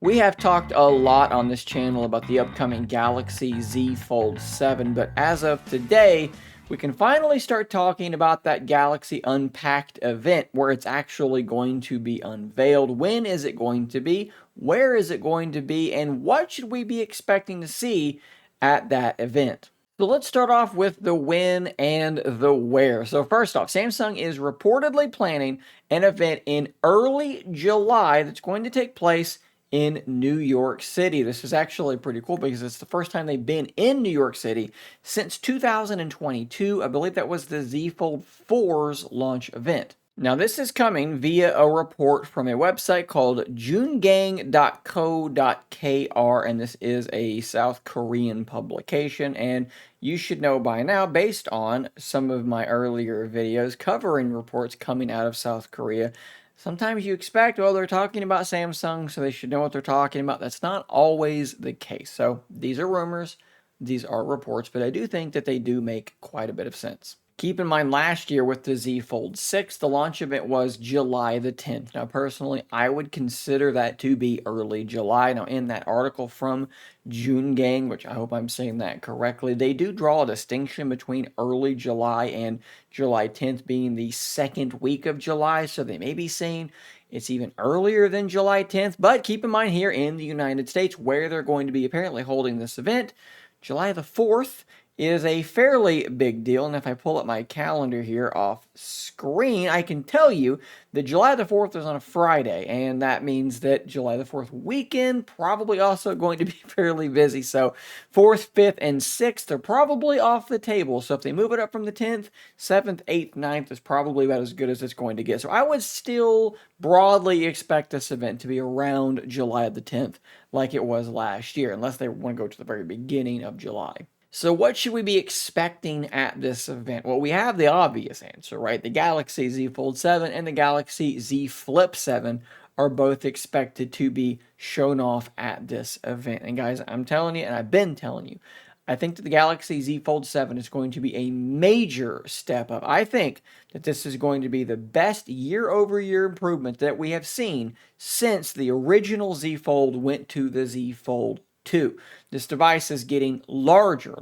We have talked a lot on this channel about the upcoming Galaxy Z Fold 7, but as of today, we can finally start talking about that Galaxy Unpacked event where it's actually going to be unveiled. When is it going to be? Where is it going to be? And what should we be expecting to see at that event? So let's start off with the when and the where. So first off, Samsung is reportedly planning an event in early July that's going to take place in New York City. This is actually pretty cool because it's the first time they've been in New York City since 2022. I believe that was the Z Fold 4's launch event. Now, this is coming via a report from a website called jungang.co.kr, and this is a South Korean publication, and you should know by now, based on some of my earlier videos covering reports coming out of South Korea, sometimes you expect, well, they're talking about Samsung, so they should know what they're talking about. That's not always the case. So these are rumors, these are reports, but I do think that they do make quite a bit of sense. Keep in mind, last year with the Z Fold 6, the launch event was July the 10th. Now, personally, I would consider that to be early July. Now, in that article from Jungang, which I hope I'm saying that correctly, they do draw a distinction between early July and July 10th being the second week of July. So they may be saying it's even earlier than July 10th. But keep in mind, here in the United States, where they're going to be apparently holding this event, July the 4th is a fairly big deal. And if I pull up my calendar here off screen, I can tell you that July the 4th is on a Friday, and that means that July the 4th weekend probably also going to be fairly busy. So 4th, 5th, and 6th are probably off the table. So if they move it up from the 10th, 7th, 8th, 9th is probably about as good as it's going to get. So I would still broadly expect this event to be around July the 10th like it was last year, unless they want to go to the very beginning of July. So what should we be expecting at this event? Well, we have the obvious answer, right? The Galaxy Z Fold 7 and the Galaxy Z Flip 7 are both expected to be shown off at this event. And guys, I'm telling you, and I've been telling you, I think that the Galaxy Z Fold 7 is going to be a major step up. I think that this is going to be the best year-over-year improvement that we have seen since the original Z Fold went to the Z Fold 2. This device is getting larger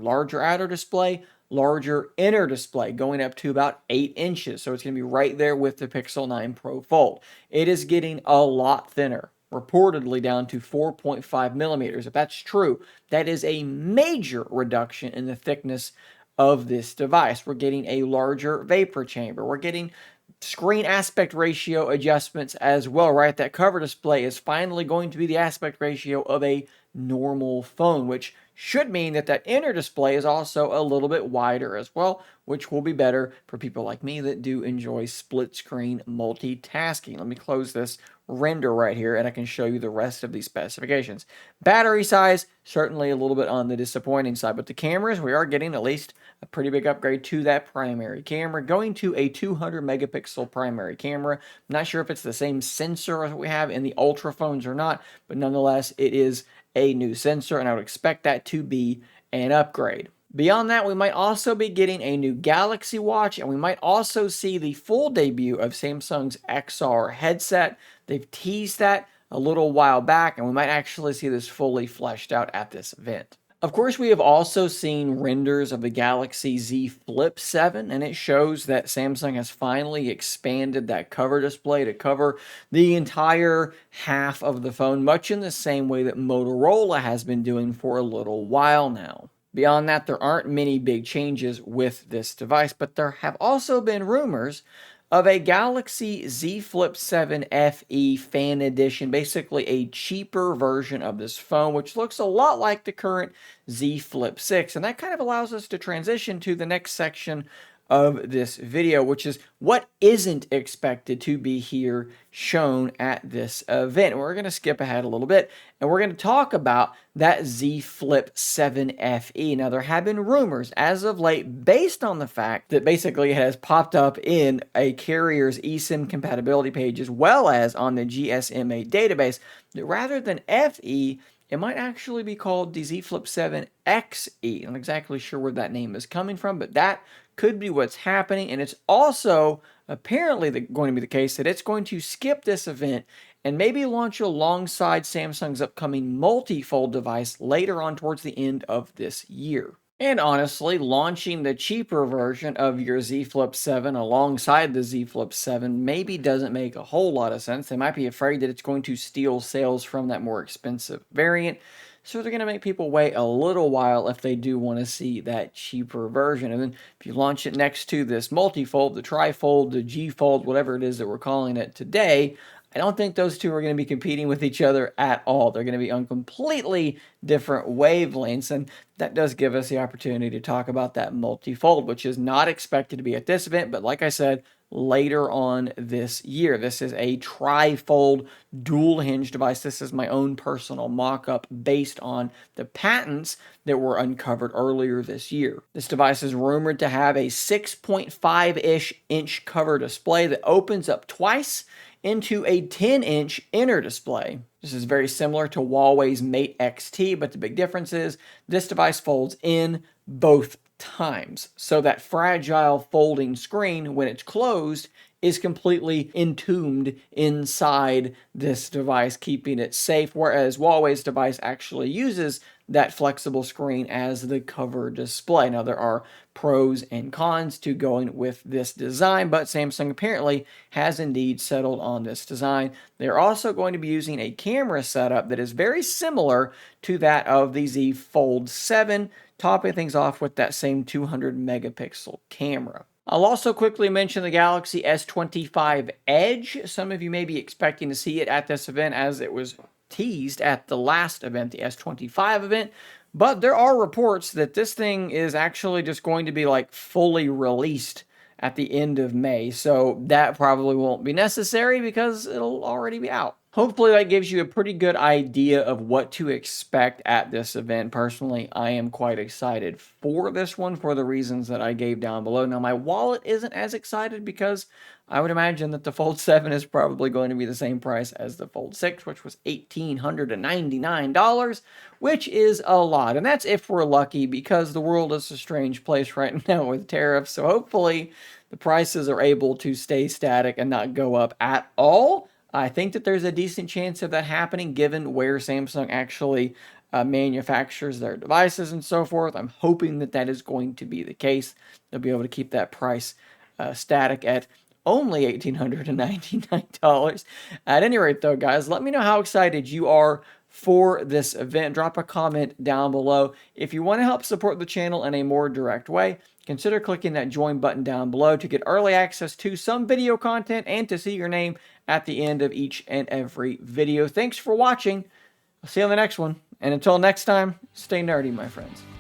outer display, larger inner display, going up to about 8 inches. So it's going to be right there with the Pixel 9 Pro Fold. It is getting a lot thinner, reportedly down to 4.5 millimeters. If that's true, that is a major reduction in the thickness of this device. We're getting a larger vapor chamber. We're getting screen aspect ratio adjustments as well, right? That cover display is finally going to be the aspect ratio of a normal phone, which should mean that that inner display is also a little bit wider as well, which will be better for people like me that do enjoy split screen multitasking. Let me close this render right here and I can show you the rest of these specifications. Battery size, certainly a little bit on the disappointing side, but the cameras, we are getting at least a pretty big upgrade to that primary camera, going to a 200 megapixel primary camera. I'm not sure if it's the same sensor as what we have in the Ultra phones or not, but nonetheless, it is a new sensor, and I would expect that to be an upgrade. Beyond that, we might also be getting a new Galaxy Watch, and we might also see the full debut of Samsung's XR headset. They've teased that a little while back, and we might actually see this fully fleshed out at this event. Of course, we have also seen renders of the Galaxy Z Flip 7, and it shows that Samsung has finally expanded that cover display to cover the entire half of the phone, much in the same way that Motorola has been doing for a little while now. Beyond that, there aren't many big changes with this device, but there have also been rumors of a Galaxy Z Flip 7 FE Fan Edition, basically a cheaper version of this phone, which looks a lot like the current Z Flip 6. And that kind of allows us to transition to the next section of this video, which is what isn't expected to be here shown at this event. We're going to skip ahead a little bit, and we're going to talk about that Z Flip 7 FE. Now, there have been rumors as of late based on the fact that basically it has popped up in a carrier's eSIM compatibility page as well as on the GSMA database that rather than FE, it might actually be called the Z Flip 7 XE. I'm not exactly sure where that name is coming from, but that could be what's happening. And it's also apparently going to be the case that it's going to skip this event and maybe launch alongside Samsung's upcoming multi-fold device later on towards the end of this year. And honestly, launching the cheaper version of your Z Flip 7 alongside the Z Flip 7 maybe doesn't make a whole lot of sense. They might be afraid that it's going to steal sales from that more expensive variant. So they're going to make people wait a little while if they do want to see that cheaper version. And then if you launch it next to this multi-fold, the tri-fold, the G-fold, whatever it is that we're calling it today, I don't think those two are going to be competing with each other at all. They're going to be on completely different wavelengths, and that does give us the opportunity to talk about that multi-fold, which is not expected to be at this event, but like I said, later on this year. This is a tri-fold dual hinge device. This is my own personal mock-up based on the patents that were uncovered earlier this year. This device is rumored to have a 6.5-ish inch cover display that opens up twice into a 10-inch inner display. This is very similar to Huawei's Mate XT, but the big difference is this device folds in both times. So that fragile folding screen, when it's closed, is completely entombed inside this device, keeping it safe, whereas Huawei's device actually uses that flexible screen as the cover display. Now, there are pros and cons to going with this design, but Samsung apparently has indeed settled on this design. They're also going to be using a camera setup that is very similar to that of the Z Fold 7, topping things off with that same 200 megapixel camera. I'll also quickly mention the Galaxy S25 Edge. Some of you may be expecting to see it at this event as it was teased at the last event, the S25 event, but there are reports that this thing is actually just going to be like fully released at the end of May, so that probably won't be necessary because it'll already be out. Hopefully that gives you a pretty good idea of what to expect at this event. Personally, I am quite excited for this one for the reasons that I gave down below. Now, my wallet isn't as excited because I would imagine that the Fold 7 is probably going to be the same price as the Fold 6, which was $1,899, which is a lot. And that's if we're lucky because the world is a strange place right now with tariffs. So hopefully the prices are able to stay static and not go up at all. I think that there's a decent chance of that happening given where Samsung actually manufactures their devices and so forth. I'm hoping that that is going to be the case. They'll be able to keep that price static at only $1,899. At any rate, though, guys, let me know how excited you are for this event. Drop a comment down below. If you want to help support the channel in a more direct way, consider clicking that join button down below to get early access to some video content and to see your name at the end of each and every video. Thanks for watching. I'll see you on the next one. And until next time, stay nerdy, my friends.